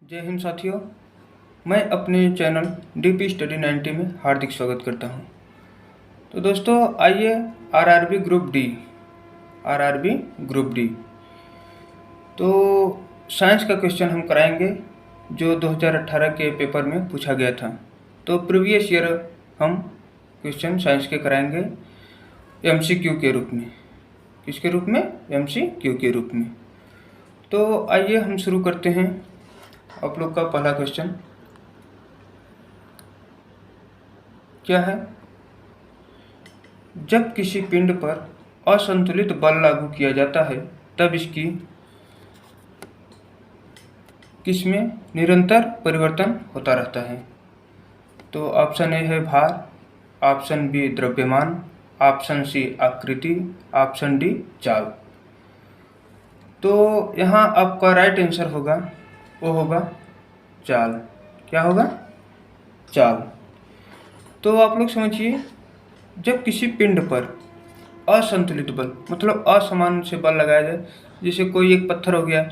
जय हिंद साथियों, मैं अपने चैनल डीपी स्टडी 90 में हार्दिक स्वागत करता हूं। तो दोस्तों आइए आरआरबी ग्रुप डी तो साइंस का क्वेश्चन हम कराएंगे जो 2018 के पेपर में पूछा गया था। तो प्रीवियस ईयर हम क्वेश्चन साइंस के कराएंगे एमसीक्यू के रूप में। किसके रूप में? एमसीक्यू के रूप में। तो आइए हम शुरू करते हैं। आप लोग का पहला क्वेश्चन क्या है? जब किसी पिंड पर असंतुलित बल लागू किया जाता है तब इसकी किसमें निरंतर परिवर्तन होता रहता है? तो ऑप्शन ए है भार, ऑप्शन बी द्रव्यमान, ऑप्शन सी आकृति, ऑप्शन डी चाल। तो यहाँ आपका राइट आंसर होगा, वो होगा चाल। क्या होगा? चाल। तो आप लोग समझिए, जब किसी पिंड पर असंतुलित बल मतलब असमान से बल लगाया जाए, जैसे कोई एक पत्थर हो गया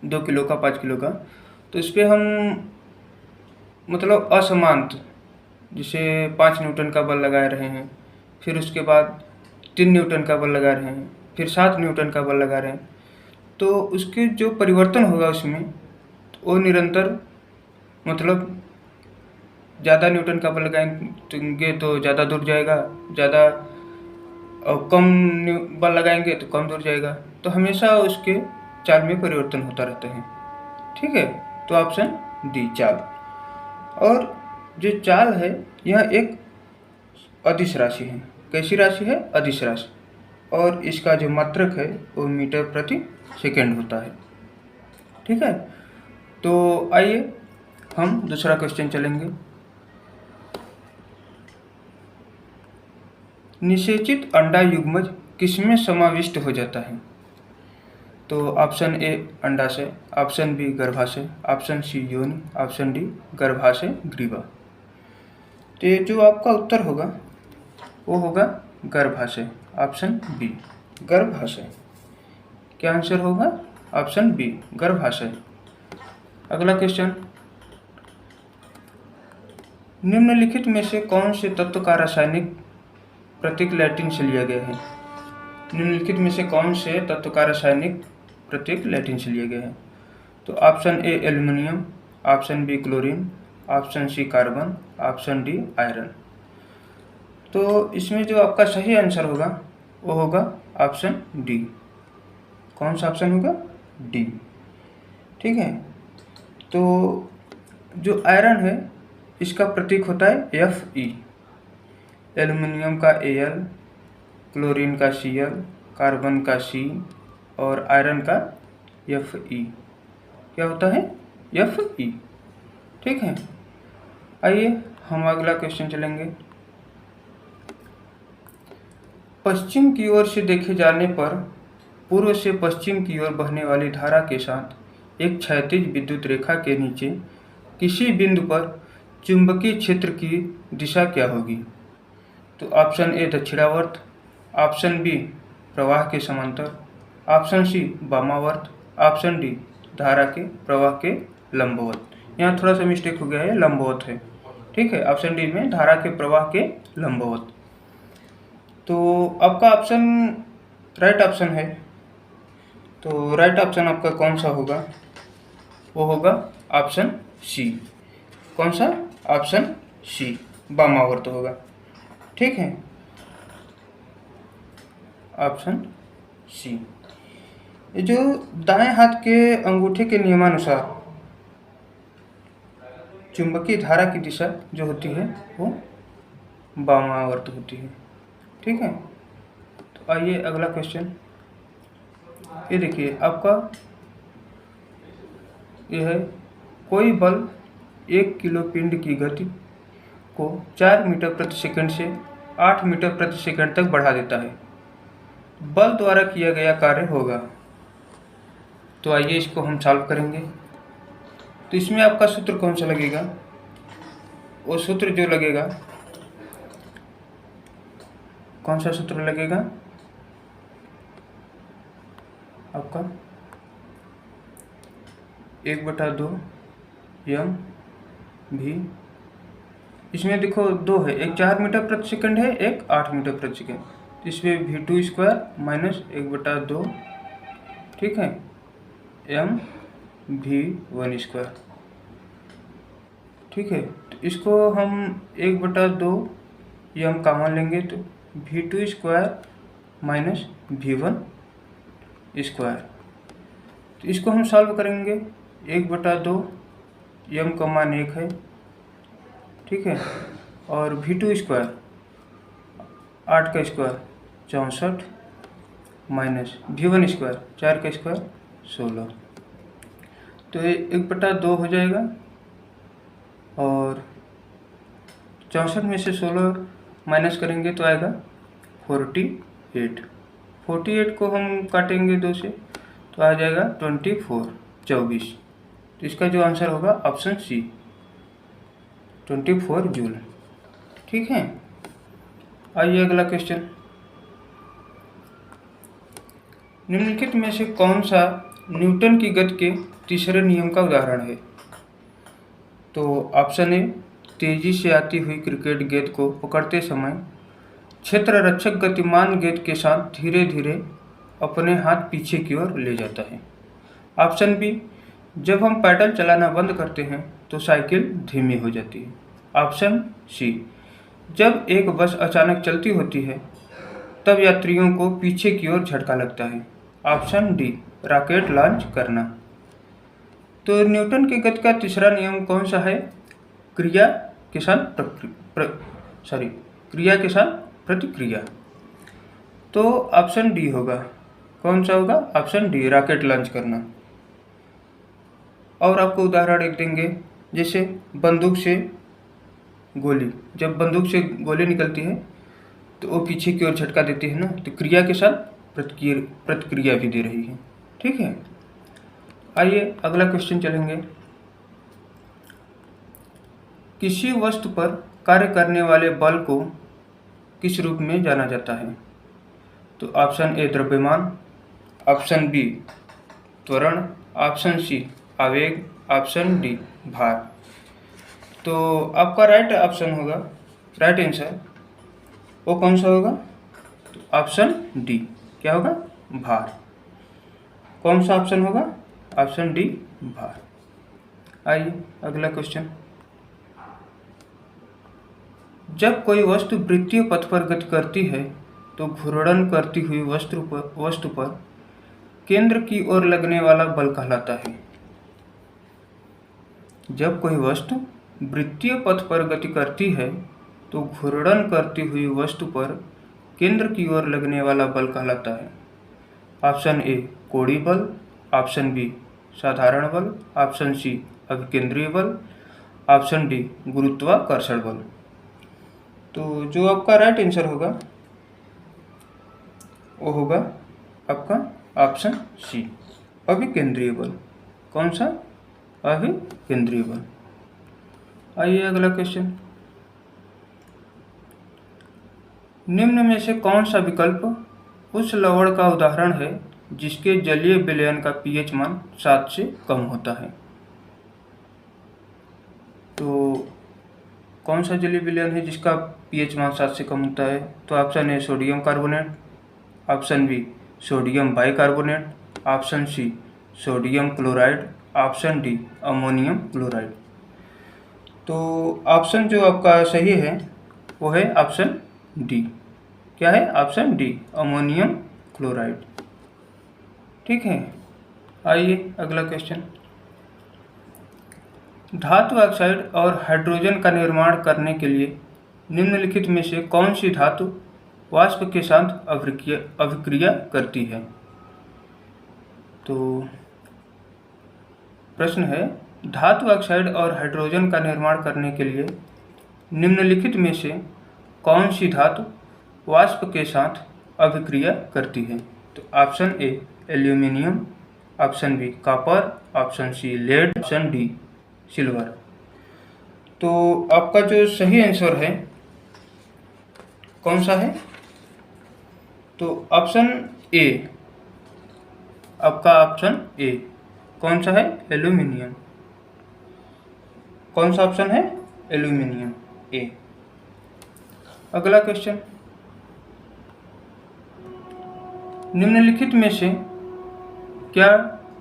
2 किलो का 5 किलो का, तो इस पर हम मतलब असमान, जैसे 5 न्यूटन का बल लगा रहे हैं, फिर उसके बाद 3 न्यूटन का बल लगा रहे हैं, फिर 7 न्यूटन का बल लगा रहे हैं, तो उसके जो परिवर्तन होगा उसमें वो निरंतर, मतलब ज़्यादा न्यूटन का बल लगाएंगे तो ज़्यादा दूर जाएगा, ज़्यादा कम बल लगाएंगे तो कम दूर जाएगा। तो हमेशा उसके चाल में परिवर्तन होता रहता है। ठीक है, तो ऑप्शन डी चाल। और जो चाल है यह एक अदिश राशि है। कैसी राशि है? अदिश राशि। और इसका जो मात्रक है वो मीटर प्रति सेकंड होता है। ठीक है, तो आइए हम दूसरा क्वेश्चन चलेंगे। निषेचित अंडा युग्मज किसमें समाविष्ट हो जाता है? तो ऑप्शन ए अंडाशय, ऑप्शन बी गर्भाशय, ऑप्शन सी योनि, ऑप्शन डी गर्भाशय ग्रीवा। तो ये जो आपका उत्तर होगा वो होगा गर्भाशय, ऑप्शन बी गर्भाशय। क्या आंसर होगा? ऑप्शन बी गर्भाशय। अगला क्वेश्चन, निम्नलिखित में से कौन से तत्व का रासायनिक प्रतीक लैटिन से लिया गया है? निम्नलिखित में से कौन से तत्व का रासायनिक प्रतीक लैटिन से लिया गया है? तो option A aluminium, option B chlorine, option C carbon, option D iron. तो इसमें जो आपका सही आंसर होगा वो होगा ऑप्शन डी। कौन सा ऑप्शन होगा? डी। ठीक है, तो जो आयरन है इसका प्रतीक होता है एफ ई। एल्युमिनियम का एल, क्लोरीन का Cl, कार्बन का C और आयरन का Fe। क्या होता है? Fe। ठीक है, आइए हम अगला क्वेश्चन चलेंगे। पश्चिम की ओर से देखे जाने पर पूर्व से पश्चिम की ओर बहने वाली धारा के साथ एक क्षैतिज विद्युत रेखा के नीचे किसी बिंदु पर चुंबकीय क्षेत्र की दिशा क्या होगी? तो ऑप्शन ए दक्षिणावर्त, ऑप्शन बी प्रवाह के समांतर, ऑप्शन सी वामावर्त, ऑप्शन डी धारा के प्रवाह के लंबवत। यहाँ थोड़ा सा मिस्टेक हो गया है, लंबवत है। ठीक है, ऑप्शन डी में धारा के प्रवाह के लंबवत। तो आपका ऑप्शन राइट ऑप्शन है। तो राइट ऑप्शन आपका कौन सा होगा? वो होगा ऑप्शन सी। कौन सा? ऑप्शन सी वामावर्त होगा। ठीक है, ऑप्शन सी। ये जो दाएं हाथ के अंगूठे के नियमानुसार चुंबकीय धारा की दिशा जो होती है वो वामावर्त होती है। ठीक है, तो आइए अगला क्वेश्चन। ये देखिए आपका, यह है कोई बल 1 किलो पिंड की गति को 4 मीटर प्रति सेकंड से 8 मीटर प्रति सेकंड तक बढ़ा देता है। बल द्वारा किया गया कार्य होगा। तो आइए इसको हम सॉल्व करेंगे। तो इसमें आपका सूत्र कौन सा लगेगा? वो सूत्र जो लगेगा, कौन सा सूत्र लगेगा आपका? 1/2 m v। इसमें देखो दो है, एक 4 मीटर प्रति सेकंड है, एक 8 मीटर प्रति सेकंड। इसमें v2² माइनस 1/2, ठीक है, m v1², ठीक है। तो इसको हम 1/2 m कॉमन लेंगे तो v2² माइनस v1²। तो इसको हम सॉल्व करेंगे। 1/2 m का मान 1 है, ठीक है, और v2² 8 का स्क्वायर 64 माइनस v1² 4 का स्क्वायर 16। तो ये 1/2 हो जाएगा और 64 में से 16 माइनस करेंगे तो आएगा 48। 48 को हम काटेंगे 2 से तो आ जाएगा 24। तो इसका जो आंसर होगा ऑप्शन सी, 24 जूल, ठीक है। आइए अगला क्वेश्चन। निम्नलिखित में से कौन सा न्यूटन की गति के तीसरे नियम का उदाहरण है? तो ऑप्शन ए, तेजी से आती हुई क्रिकेट गेंद को पकड़ते समय क्षेत्र रक्षक गतिमान गेंद के साथ धीरे धीरे अपने हाथ पीछे की ओर ले जाता है। ऑप्शन बी, जब हम पैडल चलाना बंद करते हैं तो साइकिल धीमी हो जाती है। ऑप्शन सी, जब एक बस अचानक चलती होती है तब यात्रियों को पीछे की ओर झटका लगता है। ऑप्शन डी, रॉकेट लॉन्च करना। तो न्यूटन के गति का तीसरा नियम कौन सा है? क्रिया के साथ प्रतिक्रिया। तो ऑप्शन डी होगा। कौन सा होगा? ऑप्शन डी, रॉकेट लॉन्च करना। और आपको उदाहरण एक देंगे, जैसे बंदूक से गोली, जब बंदूक से गोली निकलती है तो वो पीछे की ओर झटका देती है ना, तो क्रिया के साथ प्रतिक्रिया भी दे रही है, ठीक है। आइए अगला क्वेश्चन चलेंगे। किसी वस्तु पर कार्य करने वाले बल को किस रूप में जाना जाता है? तो ऑप्शन ए, द्रव्यमान। ऑप्शन बी, त्वरण। ऑप्शन सी, आवेग। ऑप्शन डी, भार। तो आपका राइट ऑप्शन होगा, राइट आंसर वो कौन सा होगा? तो ऑप्शन डी, क्या होगा? भार। कौन सा ऑप्शन होगा? ऑप्शन डी, भार। आइए अगला क्वेश्चन। जब कोई वस्तु वृत्तीय पथ पर गति करती है तो घूर्णन करती हुई वस्तु पर केंद्र की ओर लगने वाला बल कहलाता है। जब कोई वस्तु वृत्तीय पथ पर गति करती है तो घूर्णन करती हुई वस्तु पर केंद्र की ओर लगने वाला बल कहलाता है। ऑप्शन ए, कोणीय बल। ऑप्शन बी, साधारण बल। ऑप्शन सी, अभिकेंद्रीय बल। ऑप्शन डी, गुरुत्वाकर्षण बल। तो जो आपका राइट आंसर होगा वो होगा आपका ऑप्शन सी, अभिकेंद्रीय बल। कौन सा? अभिकेंद्रीय बल। आइए अगला क्वेश्चन। निम्न में से कौन सा विकल्प उस लवण का उदाहरण है जिसके जलीय विलयन का पीएच मान 7 से कम होता है? तो कौन सा जलीय विलयन है जिसका पीएच मान 7 से कम होता है? तो option A, sodium carbonate. Option B, sodium bicarbonate. Option C, sodium chloride. Option D, ammonium chloride. तो ऑप्शन जो आपका सही है वो है ऑप्शन डी। क्या है? ऑप्शन डी, अमोनियम क्लोराइड, ठीक है। आइए अगला क्वेश्चन। धातु ऑक्साइड और हाइड्रोजन का निर्माण करने के लिए निम्नलिखित में से कौन सी धातु वाष्प के साथ अभिक्रिया करती है? तो प्रश्न है, धातु ऑक्साइड और हाइड्रोजन का निर्माण करने के लिए निम्नलिखित में से कौन सी धातु वाष्प के साथ अभिक्रिया करती है? तो option A, aluminium. Option B, copper. Option C, lead. Option D, silver. तो आपका जो सही आंसर है कौन सा है? तो ऑप्शन ए, आपका ऑप्शन ए, कौन सा है? एल्यूमिनियम। कौन सा ऑप्शन है? एल्यूमिनियम, ए। अगला क्वेश्चन, निम्नलिखित में से क्या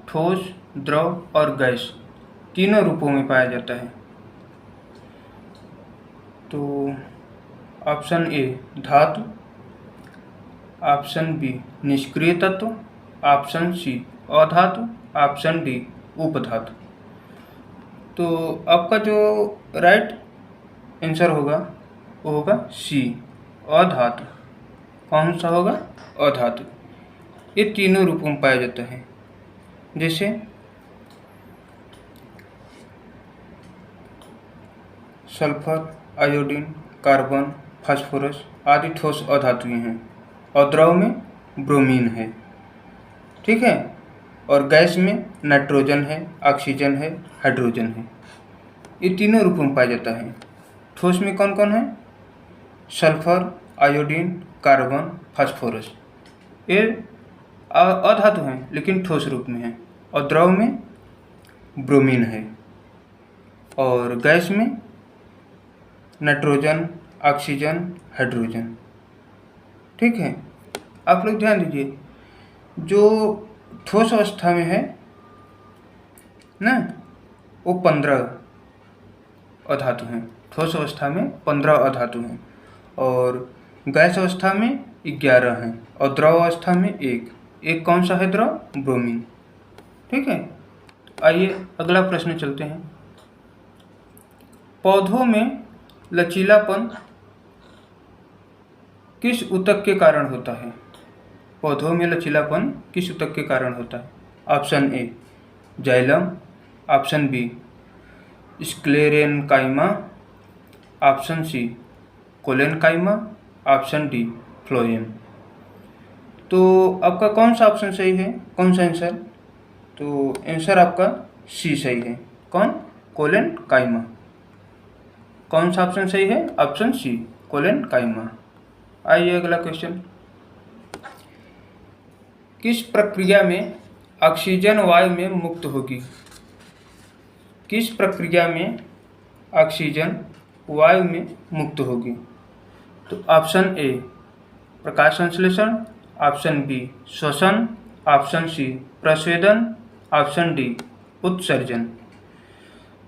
ठोस, द्रव और गैस तीनों रूपों में पाया जाता है? तो ऑप्शन ए धातु, ऑप्शन बी निष्क्रिय तत्व, ऑप्शन सी अधातु, ऑप्शन डी उपधातु। तो आपका जो राइट आंसर होगा वो होगा सी, अधातु। कौन सा होगा? अधातु। ये तीनों रूपों में पाया जाता है। जैसे सल्फर, आयोडीन, कार्बन, फास्फोरस आदि ठोस अधातुएं हैं और द्रव में ब्रोमीन है, ठीक है। और गैस में नाइट्रोजन है, ऑक्सीजन है, हाइड्रोजन है। ये तीनों रूपों में पाया जाता है। ठोस में कौन कौन है? Sulphur, iodine, carbon, phosphorus. ये अधातु हैं लेकिन ठोस रूप में है। और द्रव में ब्रोमीन है और गैस में नाइट्रोजन, ऑक्सीजन, हाइड्रोजन, ठीक है। आप लोग ध्यान दीजिए, जो ठोस अवस्था में है ना, वो 15 अधातु हैं। ठोस अवस्था में 15 अधातु हैं और गैस अवस्था में 11 हैं और द्रव अवस्था में एक कौन सा है? द्रव, ब्रोमीन, ठीक है। आइए अगला प्रश्न चलते हैं। पौधों में लचीलापन किस ऊतक के कारण होता है? पौधों में लचीलापन किस ऊतक के कारण होता है? Option A xylem, option B sclerenchyma, option C collenchyma, option D phloem. तो आपका कौन सा ऑप्शन सही है? कौन सा आंसर? तो आंसर आपका सी सही है। कौन? कोलेनकाइमा। कौन सा ऑप्शन सही है? Option C collenchyma. आइए अगला क्वेश्चन, किस प्रक्रिया में ऑक्सीजन वायु में मुक्त होगी? किस प्रक्रिया में ऑक्सीजन वायु में मुक्त होगी? तो ऑप्शन ए प्रकाश संश्लेषण, ऑप्शन बी श्वसन, ऑप्शन सी प्रस्वेदन, ऑप्शन डी उत्सर्जन।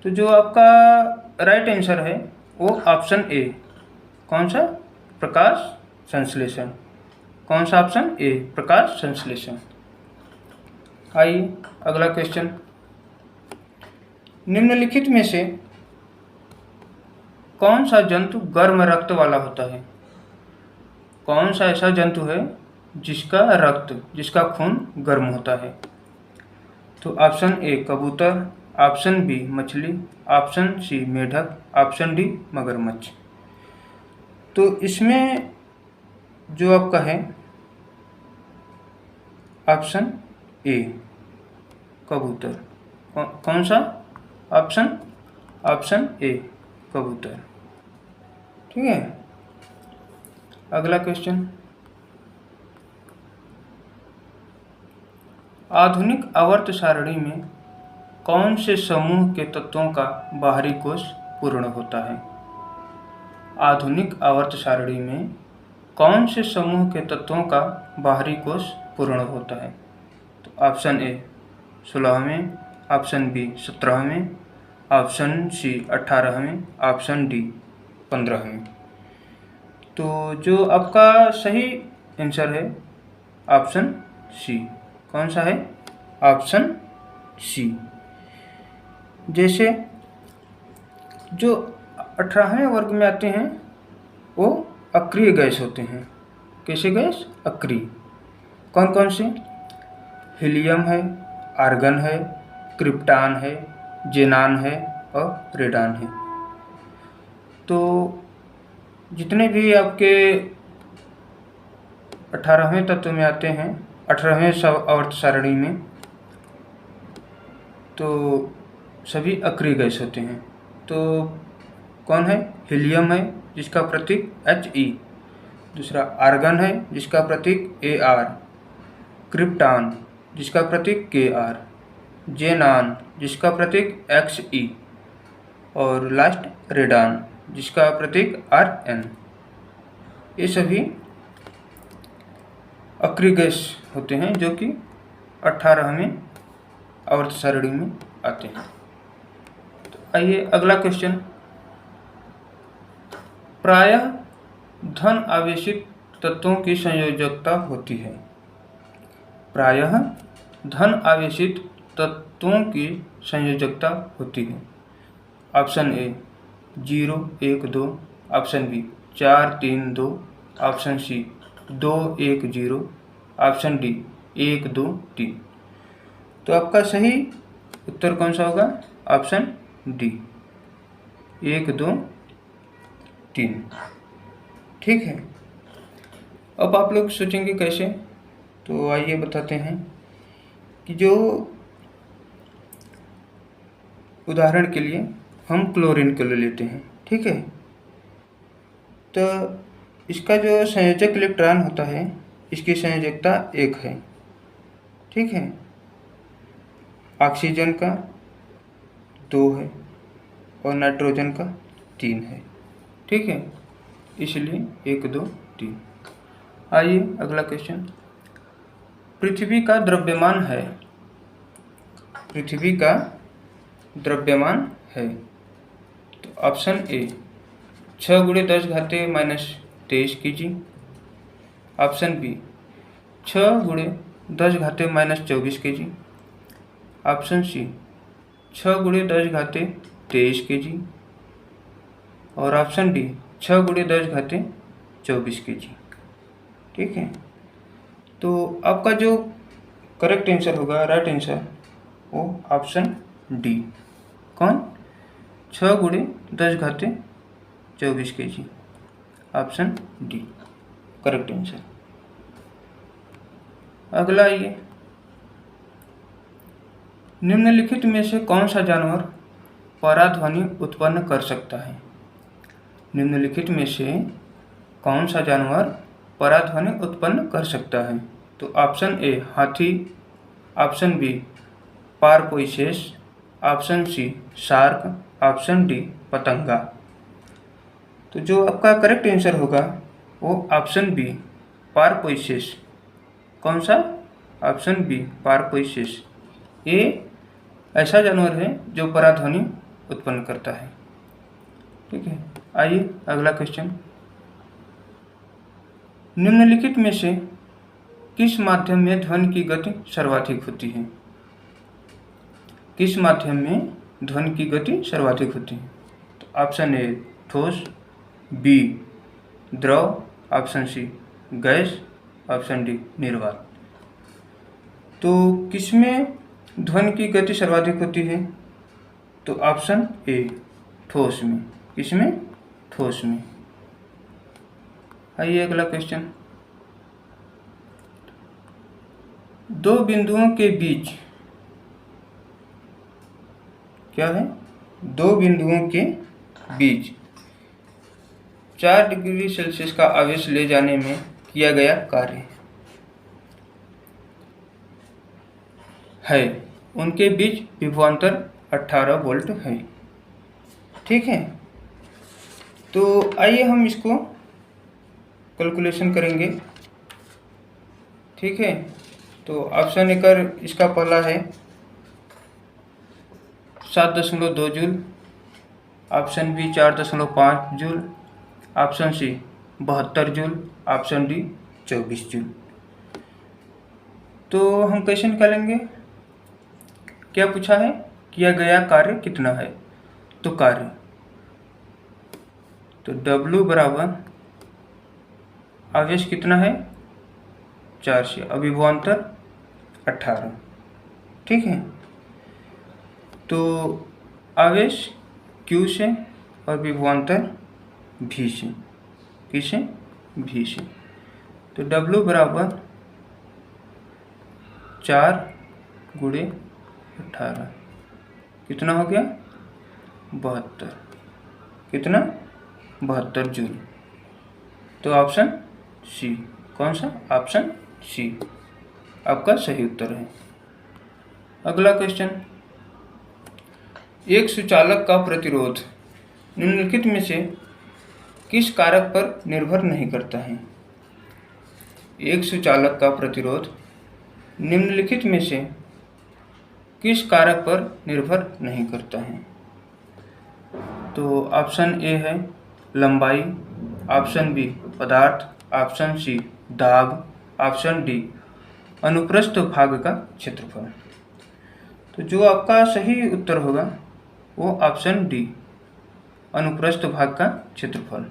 तो जो आपका राइट आंसर है वो ऑप्शन ए। कौन सा? प्रकाश संश्लेषण। कौन सा ऑप्शन? ए प्रकाश संश्लेषण। आइए अगला क्वेश्चन, निम्नलिखित में से कौन सा जंतु गर्म रक्त वाला होता है? कौन सा ऐसा जंतु है जिसका खून गर्म होता है? तो ऑप्शन ए कबूतर, ऑप्शन बी मछली, ऑप्शन सी मेढक, ऑप्शन डी मगरमच्छ। तो इसमें जो आपका है ऑप्शन ए कबूतर। कौन सा ऑप्शन? ऑप्शन ए कबूतर, ठीक है। अगला क्वेश्चन, आधुनिक आवर्त सारणी में कौन से समूह के तत्वों का बाहरी कोश पूर्ण होता है? आधुनिक आवर्त सारणी में कौन से समूह के तत्वों का बाहरी कोश पूर्ण होता है? तो ऑप्शन ए 16वें, ऑप्शन बी 17वें, ऑप्शन सी 18वें, ऑप्शन डी 15वें। तो जो आपका सही आंसर है ऑप्शन सी। कौन सा है? Option C. जैसे जो 18वें वर्ग में आते हैं वो अक्रिय गैस होते हैं। कैसे गैस? अक्रिय। कौन कौन से? हीलियम है, आर्गन है, क्रिप्टान है, जेनान है और रेडान है। तो जितने भी आपके 18वें तत्व में आते हैं, 18वें आवर्त सारणी में, तो सभी अक्रिय गैस होते हैं। तो कौन है? हीलियम है जिसका प्रतीक He, दूसरा आर्गन है जिसका प्रतीक Ar, क्रिप्टान जिसका प्रतीक Kr, जेनान जिसका प्रतीक XE, और लास्ट रेडान जिसका प्रतीक RN। ये सभी अक्रिय गैस होते हैं जो कि 18वें आवर्त सारणी में आते हैं। तो आइए अगला क्वेश्चन। प्रायः धन आवेशित तत्वों की संयोजकता होती है। प्रायः धन आवेशित तत्वों की संयोजकता होती है। Option A 0 1 2, option B 4 3 2, option C 2 1 0, option D 1 2 3। तो आपका सही उत्तर कौन सा होगा? Option D 1 2 3। ठीक है। अब आप लोग सोचेंगे कैसे, तो आइए बताते हैं कि जो उदाहरण के लिए हम क्लोरीन को ले लेते हैं। ठीक है, तो इसका जो संयोजक इलेक्ट्रॉन होता है, इसकी संयोजकता 1 है। ठीक है, ऑक्सीजन का 2 है और नाइट्रोजन का 3 है। ठीक है, इसलिए 1 2 3। आइए अगला क्वेश्चन। पृथ्वी का द्रव्यमान है। पृथ्वी का द्रव्यमान है। तो option A 6 × 10⁻³ kg, option B 6 × 10⁻24 kg, option C 6 × 10⁻23 kg, और ऑप्शन डी 6 × 10⁻24 kg। ठीक है, तो आपका जो करेक्ट आंसर होगा, राइट आंसर, वो ऑप्शन डी। कौन? 6 × 10⁻24 kg, option D correct answer. अगला आइए। निम्नलिखित में से कौन सा जानवर पराध्वनि उत्पन्न कर सकता है? निम्नलिखित में से कौन सा जानवर पराध्वनि उत्पन्न कर सकता है? तो ऑप्शन ए हाथी, option B porpoises, option C shark, option D पतंगा। तो जो आपका करेक्ट आंसर होगा वो ऑप्शन बी पारपोइसेस। कौन सा? Option B porpoises. ये ऐसा जानवर है जो पराध्वनि उत्पन्न करता है। ठीक है, आइए अगला क्वेश्चन। निम्नलिखित में से किस माध्यम में ध्वनि की गति सर्वाधिक होती है? किस माध्यम में ध्वनि की गति सर्वाधिक होती है? तो ऑप्शन ए ठोस, बी द्रव, option C gas, option D निर्वात। तो किसमें ध्वनि की गति सर्वाधिक होती है? तो ऑप्शन ए ठोस में। किसमें? ठोस में। आइए अगला क्वेश्चन। दो बिंदुओं के बीच, क्या है? दो बिंदुओं के बीच 4 डिग्री सेल्सियस का आवेश ले जाने में किया गया कार्य है। उनके बीच विभवांतर 18 वोल्ट है। ठीक है, तो आइए हम इसको कैलकुलेशन करेंगे। ठीक है, तो ऑप्शन ए कर इसका पहला है 7.2 joule, option B 4.5 joule, option C 72 joule, option D 24 joule. तो हम कैसे निकालेंगे? क्या पूछा है? किया गया कार्य कितना है? तो कार्य, तो W बराबर आवेश कितना है? 4 से, विभवांतर 18। ठीक है, तो आवेश Q से और विभवांतर V से। किसे? V से। तो W बराबर 4 × 18 कितना हो गया? 72। कितना? 72 जूल। तो ऑप्शन सी। कौन सा? ऑप्शन सी आपका सही उत्तर है। अगला क्वेश्चन, एक सुचालक का प्रतिरोध निम्नलिखित में से किस कारक पर निर्भर नहीं करता है? एक सुचालक का प्रतिरोध निम्नलिखित में से किस कारक पर निर्भर नहीं करता है? तो ऑप्शन ए है लंबाई, ऑप्शन बी पदार्थ, ऑप्शन सी दाब, ऑप्शन डी अनुप्रस्थ भाग का क्षेत्रफल। तो जो आपका सही उत्तर होगा वो ऑप्शन डी अनुप्रस्थ भाग का क्षेत्रफल।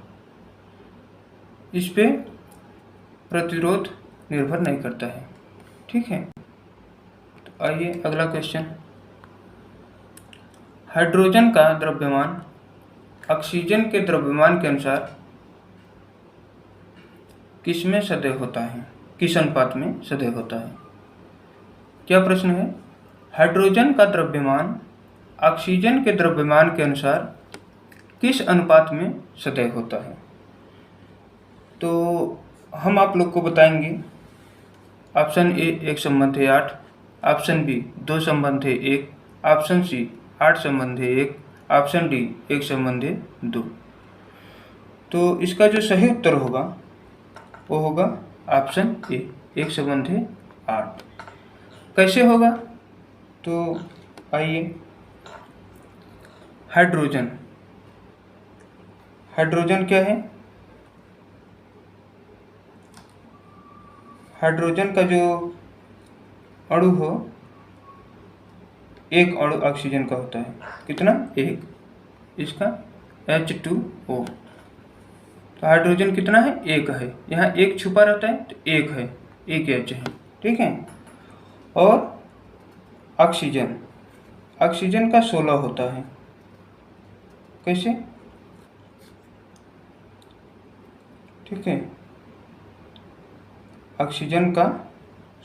इस पे प्रतिरोध निर्भर नहीं करता है। ठीक है, तो आइए अगला क्वेश्चन, हाइड्रोजन का द्रव्यमान ऑक्सीजन के द्रव्यमान के अनुसार किस में सदैव होता है, किस अनुपात में सदैव होता है? क्या प्रश्न है? हाइड्रोजन का द्रव्यमान ऑक्सीजन के द्रव्यमान के अनुसार किस अनुपात में सदैव होता है? तो हम आप लोग को बताएंगे। Option A 1/8, option B 2/1, option C 8/1, option D 1/2। तो इसका जो सही उत्तर होगा वो होगा ऑप्शन ए 1/8। कैसे होगा? तो आइए, हाइड्रोजन, हाइड्रोजन क्या है? हाइड्रोजन का जो अणु हो, एक अणु ऑक्सीजन का होता है, कितना? एक, इसका H2O। तो हाइड्रोजन कितना है? एक है। यहाँ एक छुपा रहता है तो एक है, एक H है। ठीक है, और ऑक्सीजन, ऑक्सीजन का 16 होता है। कैसे? ठीक है, ऑक्सीजन का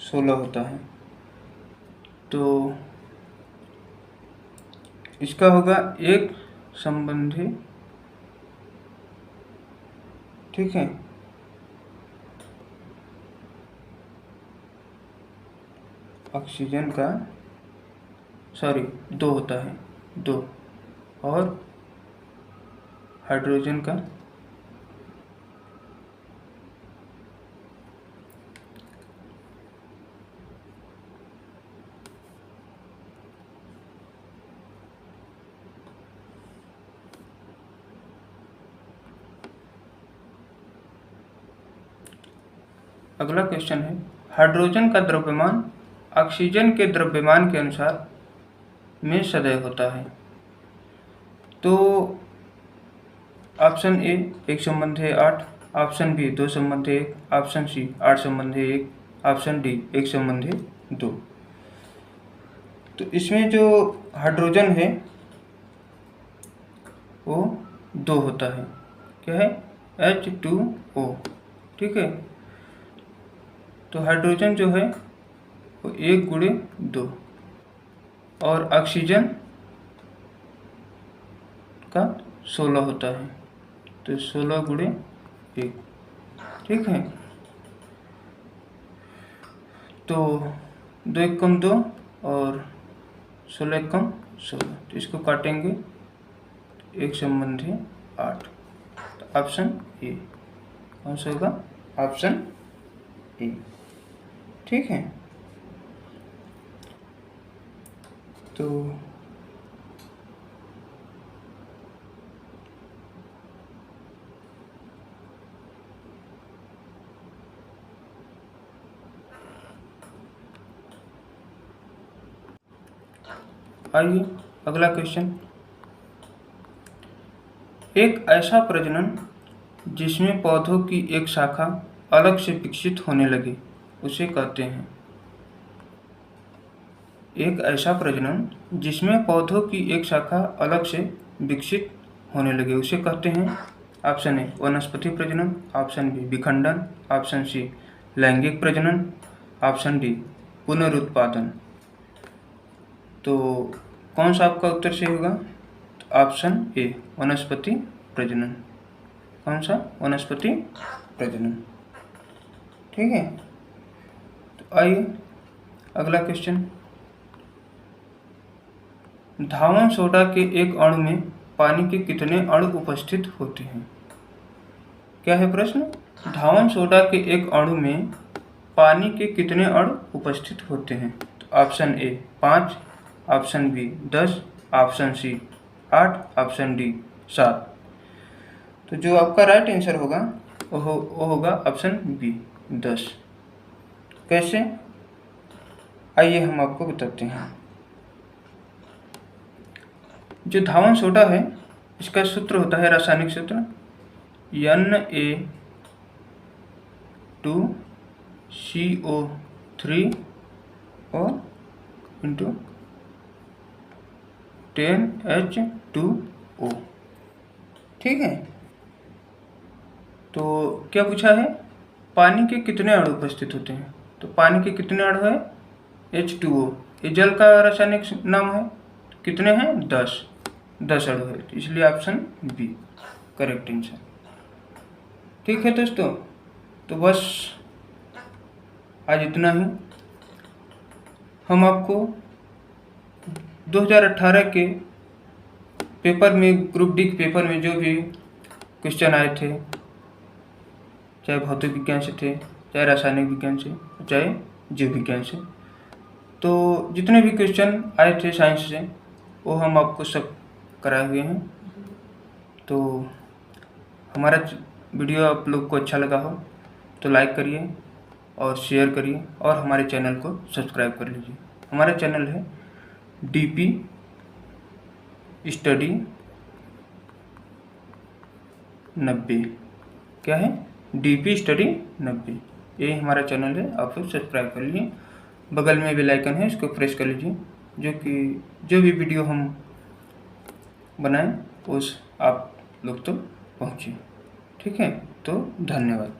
16 होता है। तो इसका होगा एक संबंधी। ठीक है, ऑक्सीजन का दो होता है, दो, और हाइड्रोजन का अगला क्वेश्चन है, हाइड्रोजन का द्रव्यमान ऑक्सीजन के द्रव्यमान के अनुसार में सदैव होता है। तो option A 1/8, option B 2/1, option C 8/1, option D 1/2। तो इसमें जो हाइड्रोजन है वो 2 होता है। क्या है? H2O। ठीक है, तो हाइड्रोजन जो है वो 1/2, और ऑक्सीजन का 16 होता है, तो 16/1। ठीक है, तो 2 एकम 2 और 16 एकम 16, तो इसको काटेंगे 1/8। तो ऑप्शन ए कौन सा होगा? Option A. ठीक है, तो आइए अगला क्वेश्चन, एक ऐसा प्रजनन जिसमें पौधों की एक शाखा अलग से विकसित होने लगे उसे कहते हैं। एक ऐसा प्रजनन जिसमें पौधों की एक शाखा अलग से विकसित होने लगे उसे कहते हैं। ऑप्शन ए वनस्पति प्रजनन, ऑप्शन बी विखंडन, ऑप्शन सी लैंगिक प्रजनन, ऑप्शन डी पुनरुत्पादन। तो कौन सा आपका उत्तर सही होगा? तो ऑप्शन ए वनस्पति प्रजनन। कौन सा? वनस्पति प्रजनन। ठीक है, तो आइए अगला क्वेश्चन, धावन सोडा के एक अणु में पानी के कितने अणु उपस्थित होते हैं? क्या है प्रश्न? धावन सोडा के एक अणु में पानी के कितने अणु उपस्थित होते हैं? तो option A 5, option B 10, option C 8, option D 7। तो जो आपका राइट आंसर होगा वो होगा ऑप्शन बी 10। कैसे? आइए हम आपको बताते हैं। जो धावन सोडा है इसका सूत्र होता है, रासायनिक सूत्र Na2CO3 और इंटू 10H2O। ठीक है। तो क्या पूछा है? पानी के कितने अणु उपस्थित होते हैं? तो पानी के कितने अणु है? H2O, ये जल का रासायनिक नाम है। कितने हैं? 10 अणु है, इसलिए ऑप्शन बी करेक्ट आंसर। ठीक है दोस्तों, तो बस आज इतना ही। हम आपको 2018 के पेपर में, ग्रुप डी के पेपर में जो भी क्वेश्चन आए थे, चाहे भौतिक विज्ञान से थे, चाहे रासायनिक विज्ञान से, चाहे जीव विज्ञान से, तो जितने भी क्वेश्चन आए थे साइंस से वो हम आपको सब कराए हुए हैं। तो हमारा वीडियो आप लोग को अच्छा लगा हो तो लाइक करिए और शेयर करिए और हमारे चैनल को सब्सक्राइब कर लीजिए। हमारा चैनल है DP स्टडी 90। क्या है? DP स्टडी 90, ये हमारा चैनल है, आप लोग सब्सक्राइब कर लीजिए। बगल में बेल आइकन है, इसको प्रेस कर लीजिए, जो भी वीडियो हम बनाएं उस आप लोग तो पहुँचे। ठीक है, तो धन्यवाद।